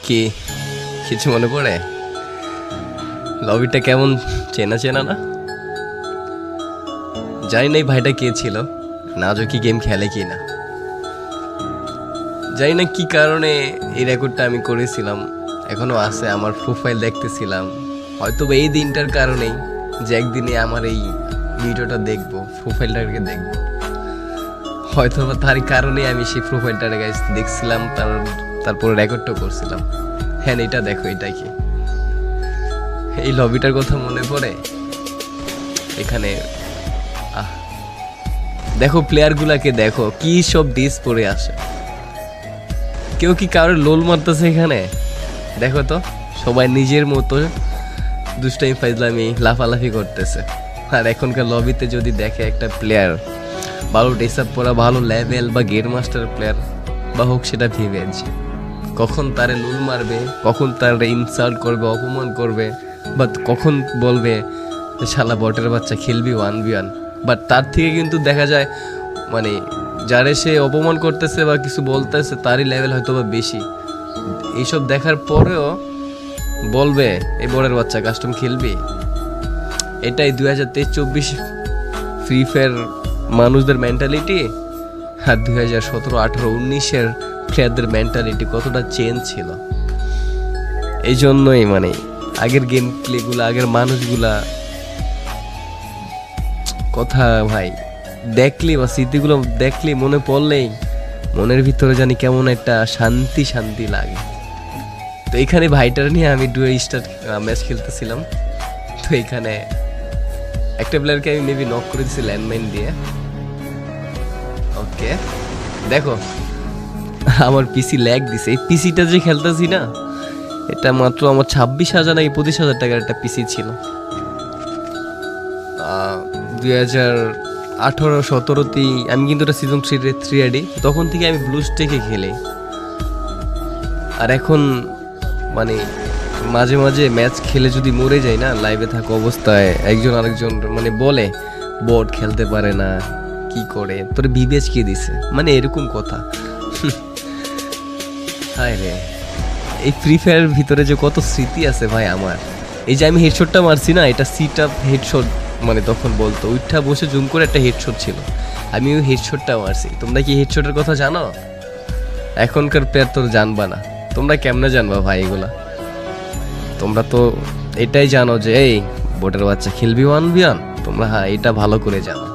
কি কিছু মনে পড়ে? লবিটা কেমন চেনা চেনা না? জানি না এই ভাইটা কে ছিল, নাজো কি গেম খেলে কি না, জানি না কি কারণে এই রেকর্ডটা আমি করেছিলাম, এখনো আছে আমার প্রোফাইল দেখতেছিলাম। হয়তো এই দিনটার কারণেই যে একদিনে আমার এই ভিডিওটা দেখবো, প্রোফাইলটাকে দেখবো, হয়তো তারই কারণে আমি সেই প্রোফাইলটাকে গাইস দেখছিলাম, তারপরে রেকর্ডটা করছিলাম। হ্যাঁ এটা দেখো, এটা কি এই লবিটার কথা মনে পড়ে? এখানে দেখো প্লেয়ার গুলাকে, দেখো কি সব ডিস পরে আসে, কেউ কি কারোর লোল মারতেছে এখানে? দেখো তো সবাই নিজের মতো দুষ্টাইম ফাইজলামি লাফালাফি করতেছে। আর এখনকার লবিতে যদি দেখে একটা প্লেয়ার ভালো ড্রেস আপ পরা, ভালো লেভেল বা গেম মাস্টার প্লেয়ার বা হোক সেটা ভিভেজ, কখন তারে লুল মারবে, কখন তারে ইনসাল্ট করবে, অপমান করবে, বা কখন বলবে শালা বটের বাচ্চা খেলবি 1v1। বাট তার থেকে কিন্তু দেখা যায় মানে যারে সে অপমান করতেছে বা কিছু বলতেছে তারই লেভেল হয়তো বা বেশি। এইসব দেখার পরেও বলবে এই বটের বাচ্চা কাস্টম খেলবি। এটাই 2023-24 ফ্রি ফায়ার মানুষদের মেন্টালিটি, আর 2017-18-19-এর প্লেয়ারদের মেন্টালিটি কতটা চেঞ্জ ছিল। এই জন্যই মানে আগের গেম প্লেগুলো, আগের মানুষগুলা কথা ভাই দেখলি বা স্মৃতিগুলো দেখলি, মনে পড়লেই মনের ভিতরে জানি কেমন একটা শান্তি শান্তি লাগে। তো এখানে ভাইটার নিয়ে আমি ডুয়ো স্টার ম্যাচ খেলতেছিলাম। তো এখানে একটা প্লেয়ারকে আমি মেবি নক করে দিচ্ছি ল্যান্ডমাইন দিয়ে। ওকে দেখো আমার পিসি ল্যাগ দিছে। এই পিসিটা যে খেলতেছি না, এটা মাত্র আমার 26,000 নাকি 25,000 টাকার একটা পিসি ছিল। 2018-17-তেই আমি কিন্তু এটা সিজন 3 আইডি, তখন থেকে আমি ব্লু স্টেকে খেলি। আর এখন মানে মাঝে মাঝে ম্যাচ খেলে যদি মরে যাই না, লাইভে থাকা অবস্থায় একজন আরেকজন মানে বলে বট খেলতে পারে না, কি করে তোর বিবেচ কে দিছে, মানে এরকম কথা। হায় রে, এই ফ্রি ফায়ার ভিতরে যে কত স্মৃতি আছে ভাই আমার। এই যে আমি হেডশটটা মারছি না, এটা সিট আপ হেডশট, মানে তখন বলতো উঠা বসে জুম করে একটা হেডশট ছিল, আমি ওই হেডশটটা মারছি। তোমরা কি হেডশটের কথা জানো? এখনকার প্লেয়ার তো জানবা না, তোমরা কেমনে জানবা ভাই এগুলা? তোমরা তো এটাই জানো যে এই বোটের বাচ্চা খেলবি 1v1, তোমরা হ্যাঁ এটা ভালো করে জানো।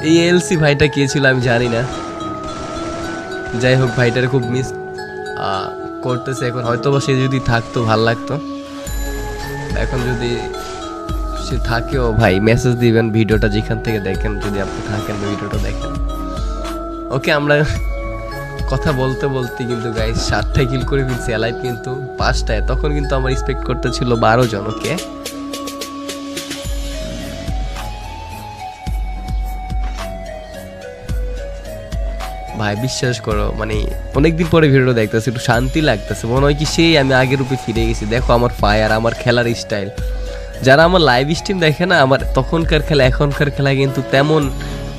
এই এলসি ভাইটা কে ছিল আমি জানি না, যাই হোক ভাইটার খুব মিস করতেছে এখন। হয়তো বা সে যদি থাকতো ভাল লাগতো, এখন যদি সে থাকেও ভাই মেসেজ দিবেন, ভিডিওটা যেখান থেকে দেখেন, যদি আপনি থাকেন ভিডিওটা দেখেন। ওকে আমরা কথা বলতে বলতে কিন্তু গাইস 7টা কিল করে ফেলছি, অ্যালাইভ কিন্তু 5টায়। তখন কিন্তু আমার এক্সপেক্ট করতে ছিল 12 জন। ওকে ভাই বিশ্বাস করো, মানে অনেকদিন পরে ভিডিওটা দেখতেছি, একটু শান্তি লাগতেছে, মনে হয় কি সেই আমি আগের রূপে ফিরে গেছি। দেখো আমার ফায়ার, আমার খেলার স্টাইল, যারা আমার লাইভ স্ট্রিম দেখে না, আমার তখনকার খেলা এখনকার খেলা কিন্তু তেমন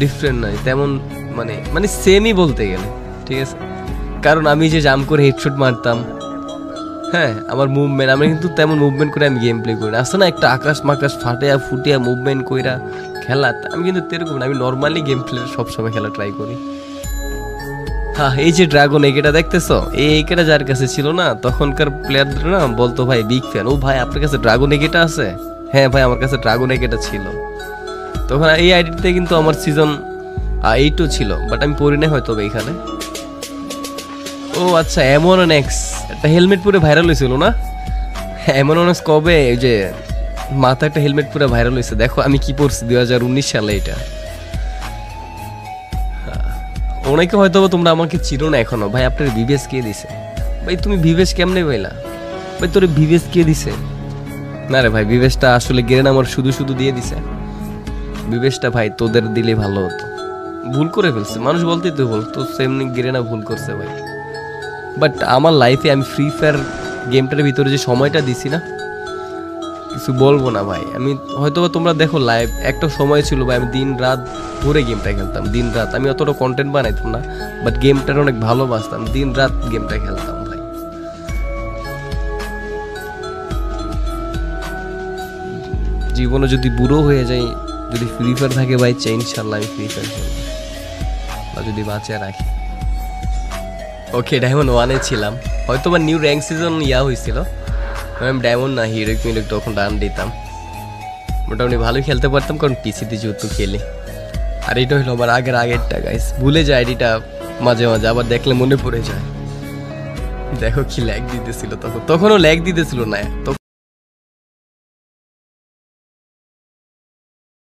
ডিফারেন্ট নয়, তেমন মানে মানে সেমই বলতে গেলে, ঠিক আছে? কারণ আমি যে জাম্প করে হেডশট মারতাম, হ্যাঁ আমার মুভমেন্ট, আমি কিন্তু তেমন মুভমেন্ট করে আমি গেম প্লে করি না। আসলে না একটা আকাশ মাকাশ ফাটিয়া ফুটিয়া মুভমেন্ট কইরা খেলা, আমি কিন্তু তেরকম না, আমি নর্মালি গেম প্লে সবসময় খেলা ট্রাই করি। হ্যাঁ এই যে ড্রাগন একেটা দেখতেছো, এই একেটা যার কাছে ছিল না, তখনকার প্লেয়ারদের না বলতো ভাই বিগ ফ্যান, ও ভাই আপনার কাছে ড্রাগন একেটা আছে? হ্যাঁ ভাই আমার কাছে ড্রাগন একেটা ছিল। তখন এই আইডিতে কিন্তু আমার সিজন 8ও ছিল, বাট আমি পড়ি না হয়তো এখানে। ও আচ্ছা, এমনএক্স একটা হেলমেট পরে ভাইরাল হয়েছিল না? এমনএক্স কবে ওই যে মাথা একটা হেলমেট পরে ভাইরাল হয়েছে, দেখো আমি কি পড়ছি 2019 সালে এটা। অনেকে হয়তো তোমরা আমাকে চিনো না এখনো। ভাই আপনার ভিভেস কে দিছে? ভাই তুমি ভিভেস কেমনে পাইলা? ভাই তোর ভিভেস কে দিছে? না রে ভাই, ভিভেসটা আসলে গেরেন আমার শুধু শুধু দিয়ে দিছে। ভিভেসটা ভাই তোদের দিলে ভালো হতো, ভুল করে ফেলছে মানুষ বলতেই তো বলতো, সেমনি গেরেনা ভুল করছে ভাই। বাট আমার লাইফে আমি ফ্রি ফায়ার গেমটার ভিতরে যে সময়টা দিছি না, কিছু বলবো না ভাই। আমি হয়তো তোমরা দেখো লাইভ, একটা সময় ছিল ভাই আমি দিন রাত ধরে গেমটা খেলতাম, দিন রাত। আমি অতটা কন্টেন্ট বানাইতাম না, বাট গেমটার অনেক ভালোবাসতাম, দিন রাত গেমটা খেলতাম ভাই। জীবনে যদি বুড়ো হয়ে যাই, যদি ফ্রি ফায়ার থাকে ভাই, চাই ইনশাল্লাহ আমি ফ্রি ফায়ার খেলবো, বা যদি বাঁচিয়ে রাখি। ওকে, ডায়মন্ড 1-এ ছিলাম, হয়তো বা নিউ র্যাঙ্ক সিজন হয়েছিল, আমি ডায়মন্ড না হিরোইক মিরোইক তখন রান দিতাম, মোটামুটি ভালোই খেলতে পারতাম, কারণ পিসিতে যেহেতু খেলি। আর এটা হলো আমার আগেরটা গাইস, ভুলে যায় আইডিটা মাঝে মাঝে, আবার দেখলে মনে পড়ে যায়। দেখো কি ল্যাগ দিতেছিল তখনও ল্যাগ দিতেছিল না, তখন